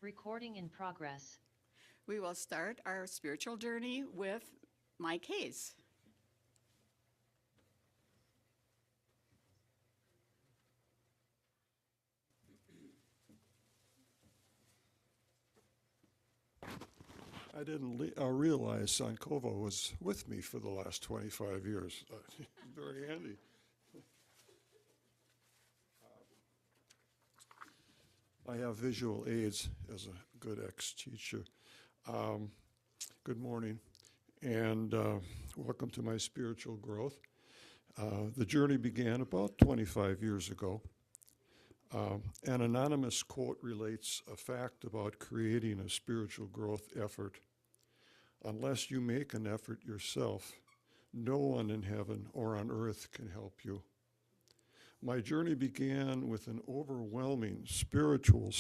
Recording in progress. We will start our spiritual journey with Mike Hayes. I didn't realize Sankova was with me for the last 25 years. Very handy. I have visual aids as a good ex-teacher. Good morning, and welcome to my spiritual growth. The journey began about 25 years ago. An anonymous quote relates a fact about creating a spiritual growth effort. Unless you make an effort yourself, no one in heaven or on earth can help you. My journey began with an overwhelming spiritual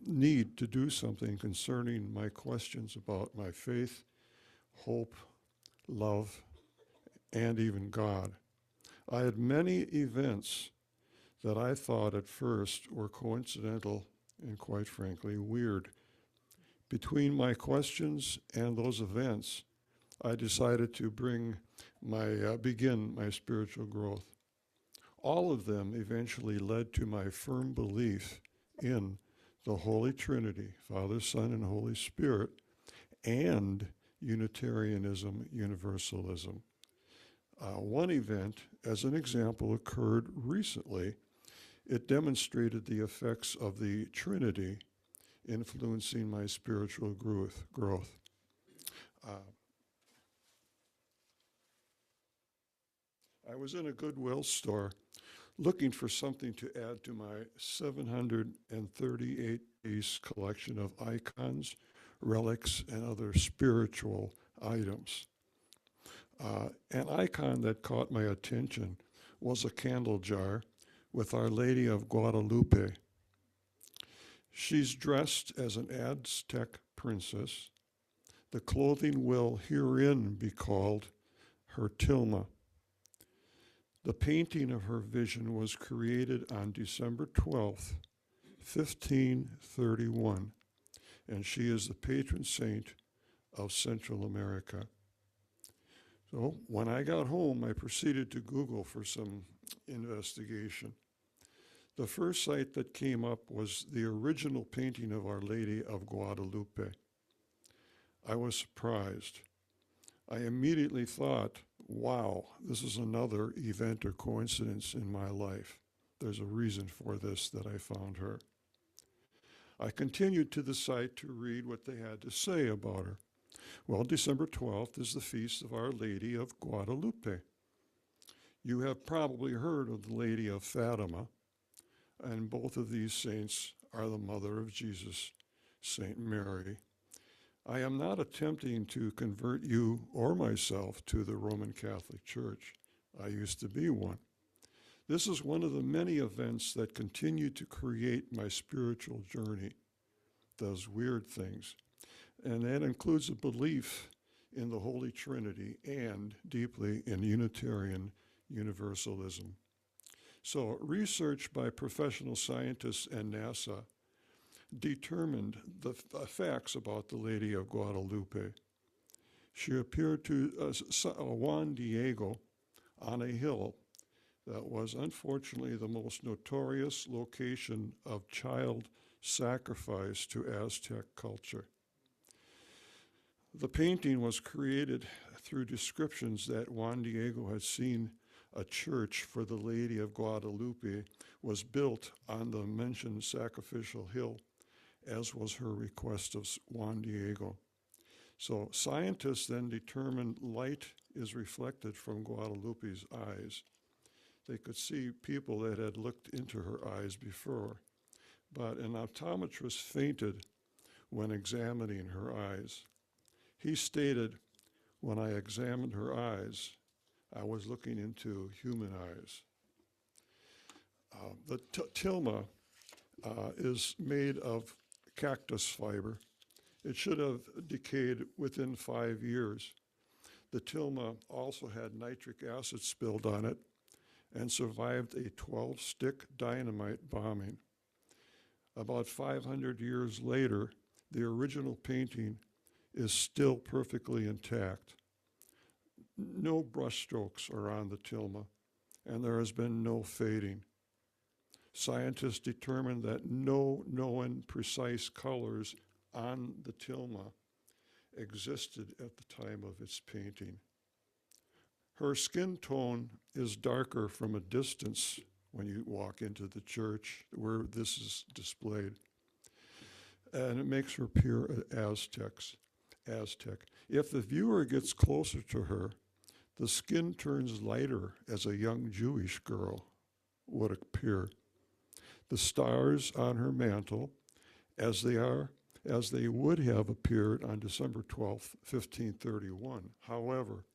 need to do something concerning my questions about my faith, hope, love, and even God. I had many events that I thought at first were coincidental and, quite frankly, weird. Between my questions and those events, I decided to begin my spiritual growth. All of them eventually led to my firm belief in the Holy Trinity, Father, Son, and Holy Spirit, and Unitarianism, Universalism. One event, as an example, occurred recently. It demonstrated the effects of the Trinity influencing my spiritual growth. I was in a Goodwill store looking for something to add to my 738-piece collection of icons, relics, and other spiritual items. An icon that caught my attention was a candle jar with Our Lady of Guadalupe. She's dressed as an Aztec princess. The clothing will herein be called her tilma. The painting of her vision was created on December 12th, 1531, and she is the patron saint of Central America. So when I got home, I proceeded to Google for some investigation. The first site that came up was the original painting of Our Lady of Guadalupe. I was surprised. I immediately thought, wow, this is another event or coincidence in my life. There's a reason for this that I found her. I continued to the site to read what they had to say about her. Well, December 12th is the feast of Our Lady of Guadalupe. You have probably heard of the Lady of Fatima, and both of these saints are the mother of Jesus, Saint Mary. I am not attempting to convert you or myself to the Roman Catholic Church. I used to be one. This is one of the many events that continue to create my spiritual journey, those weird things. And that includes a belief in the Holy Trinity and deeply in Unitarian Universalism. So research by professional scientists and NASA determined the facts about the Lady of Guadalupe. She appeared to Juan Diego on a hill that was unfortunately the most notorious location of child sacrifice to Aztec culture. The painting was created through descriptions that Juan Diego had seen a church for the Lady of Guadalupe was built on the mentioned sacrificial hill, as was her request of Juan Diego. So scientists then determined light is reflected from Guadalupe's eyes. They could see people that had looked into her eyes before, but an optometrist fainted when examining her eyes. He stated, when I examined her eyes, I was looking into human eyes. The tilma is made of cactus fiber. It should have decayed within 5 years. The tilma also had nitric acid spilled on it and survived a 12-stick dynamite bombing. About 500 years later, the original painting is still perfectly intact. No brushstrokes are on the tilma, and there has been no fading. Scientists determined that no known precise colors on the tilma existed at the time of its painting. Her skin tone is darker from a distance when you walk into the church where this is displayed. And it makes her appear Aztec. If the viewer gets closer to her, the skin turns lighter as a young Jewish girl would appear. The stars on her mantle, as they would have appeared on December 12th, 1531. However,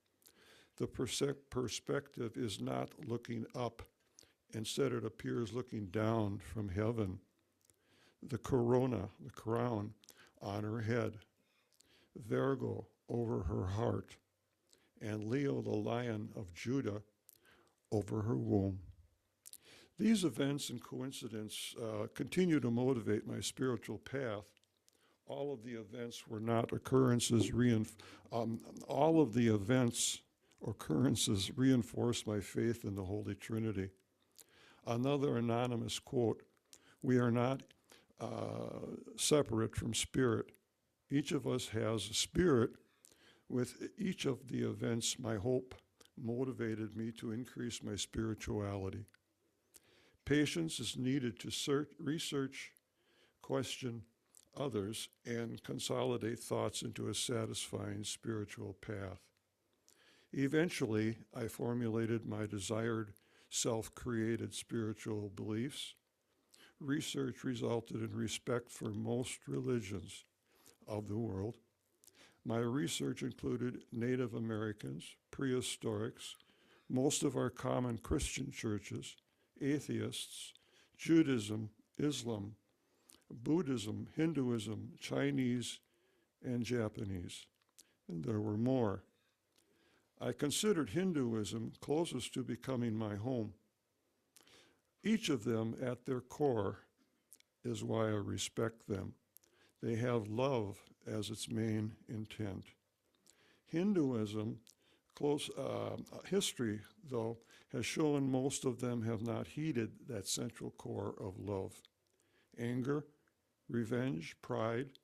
the perspective is not looking up. Instead, it appears looking down from heaven. The corona, the crown, on her head, Virgo over her heart, and Leo, the Lion of Judah, over her womb. These events and coincidence continue to motivate my spiritual path. All of the events were not occurrences. All of the events occurrences reinforce my faith in the Holy Trinity. Another anonymous quote, "We are not separate from spirit. Each of us has a spirit. With each of the events, my hope motivated me to increase my spirituality. Patience is needed to research, question others, and consolidate thoughts into a satisfying spiritual path. Eventually, I formulated my desired self-created spiritual beliefs. Research resulted in respect for most religions of the world. My research included Native Americans, prehistorics, most of our common Christian churches, atheists, Judaism, Islam, Buddhism, Hinduism, Chinese, and Japanese. And there were more. I considered Hinduism closest to becoming my home. Each of them at their core is why I respect them. They have love as its main intent. Hinduism, history, though, has shown most of them have not heeded that central core of love. Anger, revenge, pride,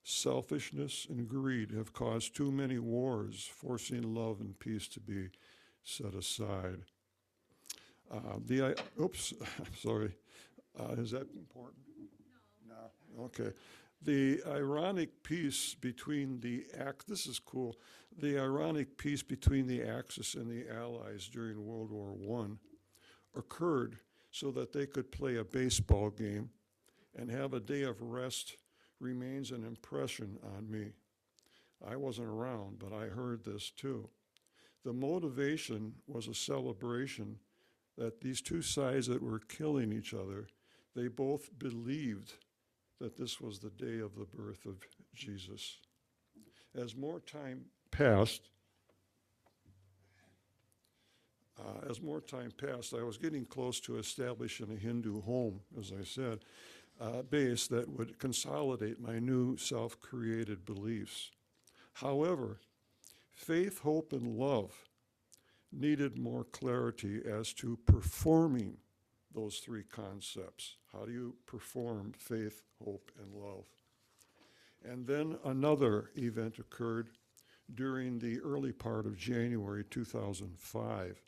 selfishness, and greed have caused too many wars, forcing love and peace to be set aside. Sorry. Is that important? No. Okay. The ironic peace between this is cool. The ironic peace between the Axis and the Allies during World War I occurred so that they could play a baseball game and have a day of rest remains an impression on me. I wasn't around, but I heard this too. The motivation was a celebration that these two sides that were killing each other, they both believed that this was the day of the birth of Jesus. As more time passed, I was getting close to establishing a Hindu home, as I said, base that would consolidate my new self-created beliefs. However, faith, hope, and love needed more clarity as to performing those three concepts. How do you perform faith, hope, and love? And then another event occurred during the early part of January 2005.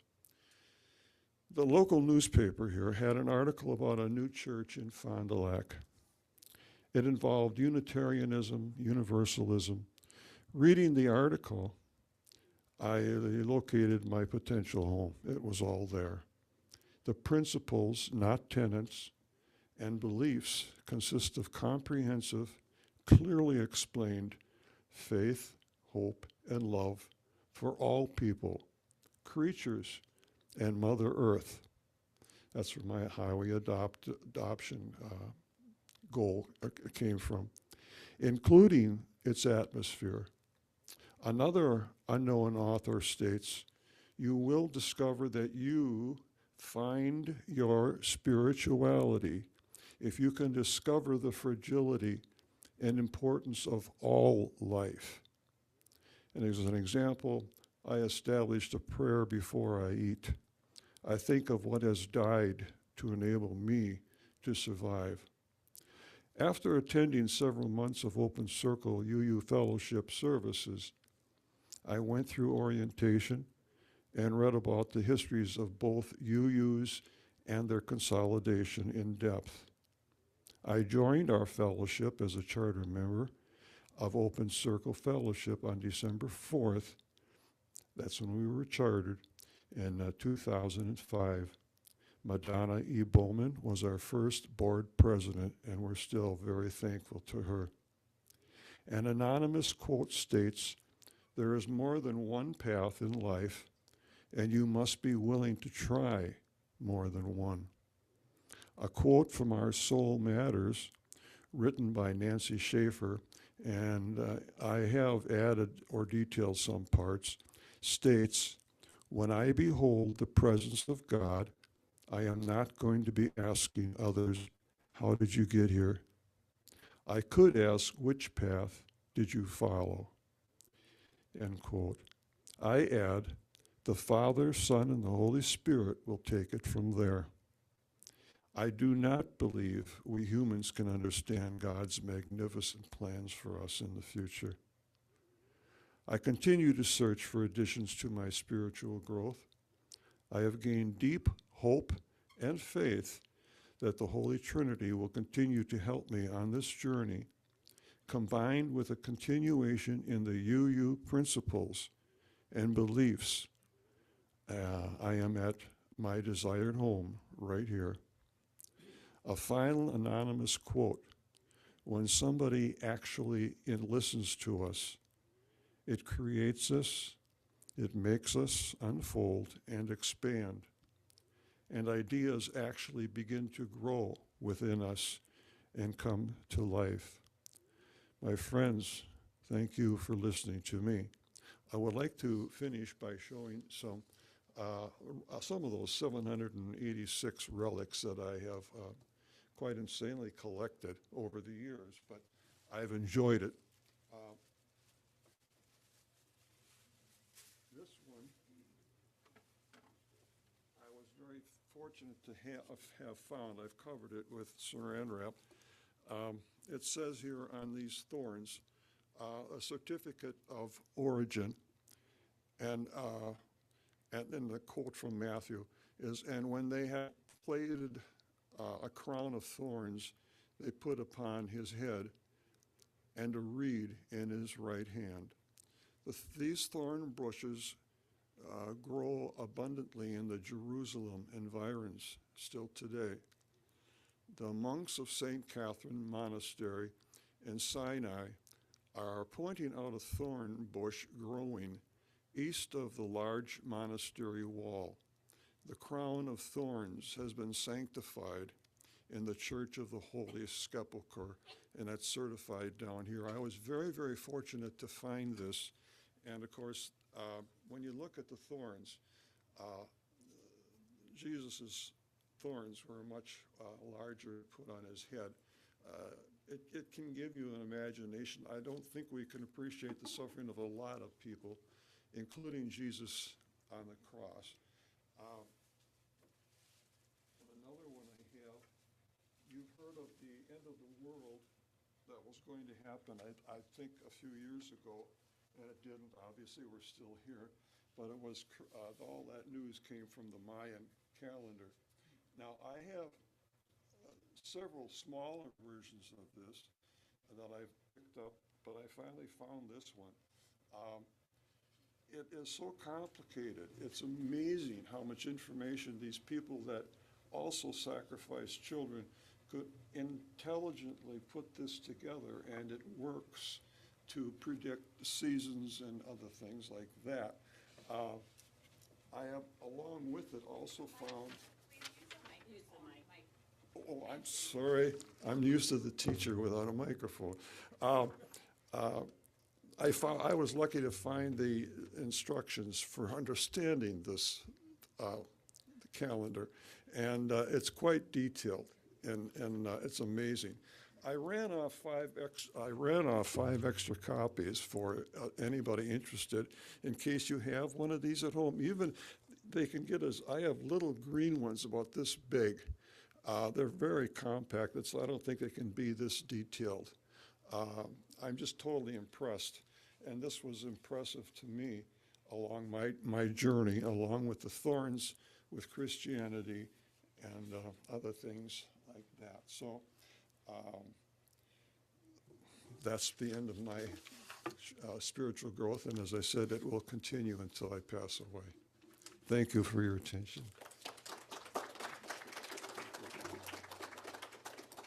The local newspaper here had an article about a new church in Fond du Lac. It involved Unitarianism, Universalism. Reading the article, I located my potential home. It was all there. The principles, not tenets, and beliefs consist of comprehensive, clearly explained faith, hope, and love for all people, creatures, and Mother Earth. That's where my highway adoption goal came from, including its atmosphere. Another unknown author states, "You will discover that you find your spirituality if you can discover the fragility and importance of all life. And as an example, I established a prayer before I eat. I think of what has died to enable me to survive. After attending several months of Open Circle UU Fellowship services, I went through orientation and read about the histories of both UUs and their consolidation in depth. I joined our fellowship as a charter member of Open Circle Fellowship on December 4th. That's when we were chartered in 2005. Madonna E. Bowman was our first board president, and we're still very thankful to her. An anonymous quote states, "There is more than one path in life, and you must be willing to try more than one." A quote from Our Soul Matters, written by Nancy Schaefer, and I have added or detailed some parts, states, "When I behold the presence of God, I am not going to be asking others, 'How did you get here?' I could ask, 'Which path did you follow?'" End quote. I add, "The Father, Son, and the Holy Spirit will take it from there." I do not believe we humans can understand God's magnificent plans for us in the future. I continue to search for additions to my spiritual growth. I have gained deep hope and faith that the Holy Trinity will continue to help me on this journey, combined with a continuation in the UU principles and beliefs. I am at my desired home right here. A final anonymous quote: "When somebody actually listens to us, it creates us, it makes us unfold and expand, and ideas actually begin to grow within us and come to life." My friends, thank you for listening to me. I would like to finish by showing some of those 786 relics that I have quite insanely collected over the years, but I've enjoyed it. This one, I was very fortunate to have found. I've covered it with saran wrap. It says here on these thorns, a certificate of origin, and then the quote from Matthew is, "And when they had plaited a crown of thorns, they put upon his head, and a reed in his right hand." These thorn bushes grow abundantly in the Jerusalem environs still today. The monks of St. Catherine Monastery in Sinai are pointing out a thorn bush growing east of the large monastery wall. The crown of thorns has been sanctified in the Church of the Holy Sepulchre, and it's certified down here. I was very, very fortunate to find this, and of course, when you look at the thorns, Jesus's thorns were much larger put on his head. It can give you an imagination. I don't think we can appreciate the suffering of a lot of people, including Jesus on the cross. Another one I have, you've heard of the end of the world that was going to happen, I think a few years ago, and it didn't. Obviously, we're still here, but it was all that news came from the Mayan calendar. Now, I have several smaller versions of this that I've picked up, but I finally found this one. It is so complicated. It's amazing how much information these people that also sacrifice children could intelligently put this together, and it works to predict seasons and other things like that. I have, along with it, also found. Oh, I'm sorry. I'm used to the teacher without a microphone. I was lucky to find the instructions for understanding this the calendar, and it's quite detailed. and it's amazing. I ran off five extra copies for anybody interested, in case you have one of these at home. Even they can get us. I have little green ones about this big. They're very compact. I don't think they can be this detailed. I'm just totally impressed, and this was impressive to me along my journey, along with the thorns with Christianity and other things like that. So that's the end of my spiritual growth, and as I said, it will continue until I pass away. Thank you for your attention.